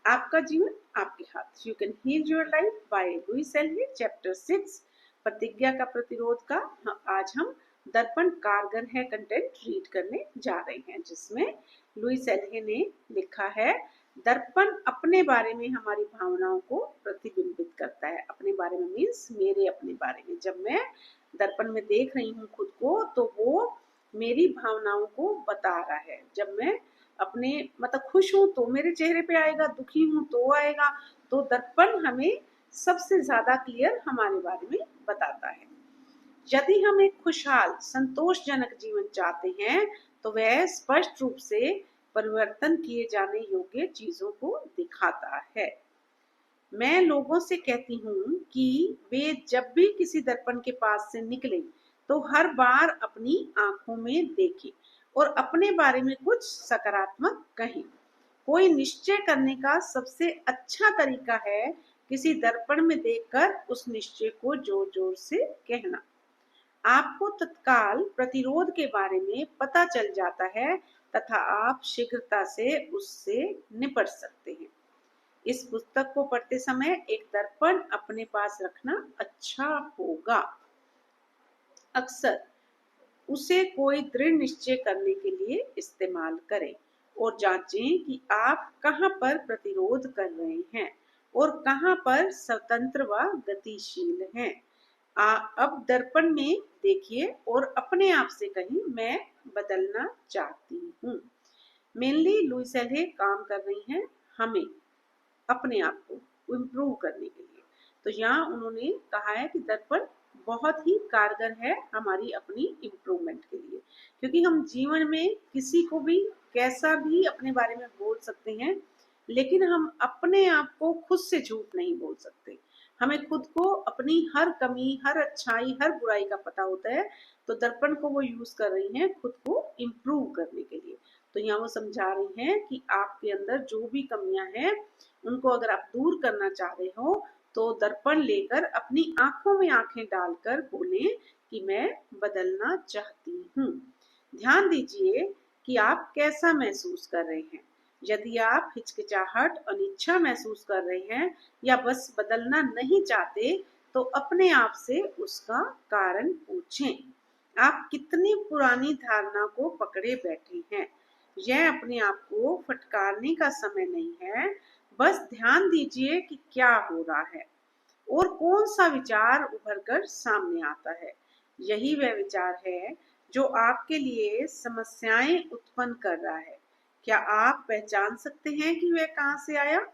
आपका जीवन आपके हाथ। You can heal your life by Louise L Hay, chapter 6 प्रतिज्ञा का प्रतिरोध का। आज हम दर्पण कारगर है कंटेंट रीड करने जा रहे हैं, जिसमें लुइस एल्हे ने लिखा है, दर्पण अपने बारे में हमारी भावनाओं को प्रतिबिंबित करता है। अपने बारे में मीन्स मेरे अपने बारे में। जब मैं दर्पण में देख रही हूँ खुद को, तो वो मेरी भावनाओं को बता रहा है। जब मैं अपने खुश हूं तो मेरे चेहरे पे आएगा, दुखी हूं तो आएगा। तो दर्पण हमें सबसे ज्यादा क्लियर हमारे बारे में बताता है। यदि हम एक खुशहाल संतोषजनक जीवन चाहते हैं तो वह स्पष्ट रूप से परिवर्तन किए जाने योग्य चीजों को दिखाता है। मैं लोगों से कहती हूँ कि वे जब भी किसी दर्पण के पास से निकले तो हर बार अपनी आंखों में देखें और अपने बारे में कुछ सकारात्मक कहें। कोई निश्चय करने का सबसे अच्छा तरीका है किसी दर्पण में देखकर उस निश्चय को जोर जोर से कहना। आपको तत्काल प्रतिरोध के बारे में पता चल जाता है तथा आप शीघ्रता से उससे निपट सकते हैं। इस पुस्तक को पढ़ते समय एक दर्पण अपने पास रखना अच्छा होगा। अक्सर उसे कोई दृढ़ निश्चय करने के लिए इस्तेमाल करें और जांचें कि आप कहां पर प्रतिरोध कर रहे हैं और कहां पर स्वतंत्र व गतिशील हैं। अब दर्पण में देखिए और अपने आप से कहें, मैं बदलना चाहती हूँ। मेनली लुइस एल्हे काम कर रही हैं हमें अपने आप को इम्प्रूव करने के लिए। तो यहाँ उन्होंने कहा है कि दर्पण बहुत ही कारगर है हमारी अपनी इम्प्रूवमेंट के लिए, क्योंकि हम जीवन में किसी को भी कैसा भी अपने बारे में बोल सकते हैं, लेकिन हम अपने आप को खुद से झूठ नहीं बोल सकते। हमें खुद को अपनी हर कमी, हर अच्छाई, हर बुराई का पता होता है। तो दर्पण को वो यूज कर रही हैं खुद को इम्प्रूव करने के लिए। तो यहाँ वो समझा रही हैं कि आपके अंदर जो भी कमियां हैं उनको अगर आप दूर करना चाह रहे हो तो दर्पण लेकर अपनी आंखों में आंखें डालकर बोलें कि मैं बदलना चाहती हूँ। ध्यान दीजिए कि आप कैसा महसूस कर रहे हैं। यदि आप हिचकिचाहट, अनिच्छा महसूस कर रहे हैं या बस बदलना नहीं चाहते, तो अपने आप से उसका कारण पूछें। आप कितनी पुरानी धारणा को पकड़े बैठे हैं। यह अपने आप को फटकारने का समय नहीं है। बस ध्यान दीजिए कि क्या हो रहा है और कौन सा विचार उभर कर सामने आता है। यही वह विचार है जो आपके लिए समस्याएं उत्पन्न कर रहा है। क्या आप पहचान सकते हैं कि वह कहां से आया?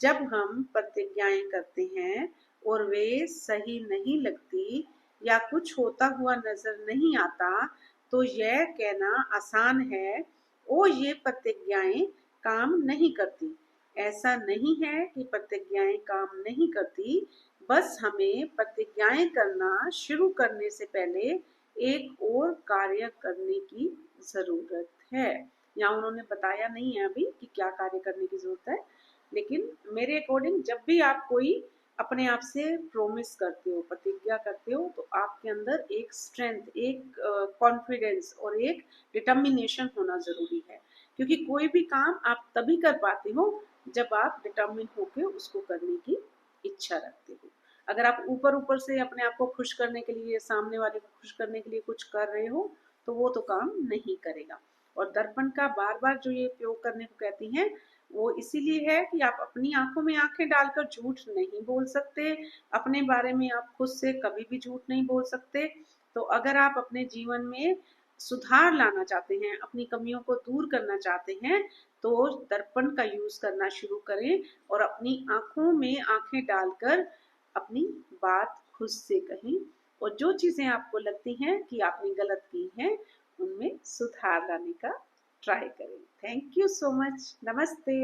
जब हम प्रतिज्ञाएं करते हैं और वे सही नहीं लगती या कुछ होता हुआ नजर नहीं आता, तो यह कहना आसान है, ओ ये प्रतिज्ञाएं काम नहीं करती। ऐसा नहीं है कि प्रतिज्ञाएं काम नहीं करती, बस हमें प्रतिज्ञाएं करना शुरू करने से पहले एक और कार्य करने की जरूरत है। यहाँ उन्होंने बताया नहीं है अभी कि क्या कार्य करने की जरूरत है, लेकिन मेरे अकॉर्डिंग जब भी आप कोई अपने आप से प्रोमिस करते हो, प्रतिज्ञा करते हो, तो आपके अंदर एक स्ट्रेंथ, एक कॉन्फिडेंस और एक डिटर्मिनेशन होना जरूरी है। क्योंकि कोई भी काम आप तभी कर पाते हो जब आप डिटर्मिन होकर उसको करने की इच्छा रखते हो। अगर आप ऊपर ऊपर से अपने आप को खुश करने के लिए, सामने वाले को खुश करने के लिए कुछ कर रहे हो, तो वो तो काम नहीं करेगा। और दर्पण का बार बार जो ये प्रयोग करने को कहती हैं, वो इसीलिए है कि आप अपनी आंखों में आंखें डालकर झूठ नहीं बोल सकते। अपने बारे में आप खुद से कभी भी झूठ नहीं बोल सकते। तो अगर आप अपने जीवन में सुधार लाना चाहते हैं, अपनी कमियों को दूर करना चाहते हैं, तो दर्पण का यूज करना शुरू करें और अपनी आंखों में आंखें डालकर अपनी बात खुद से कहें और जो चीजें आपको लगती हैं कि आपने गलत की हैं, उनमें सुधार लाने का ट्राई करें। Thank you so much. नमस्ते।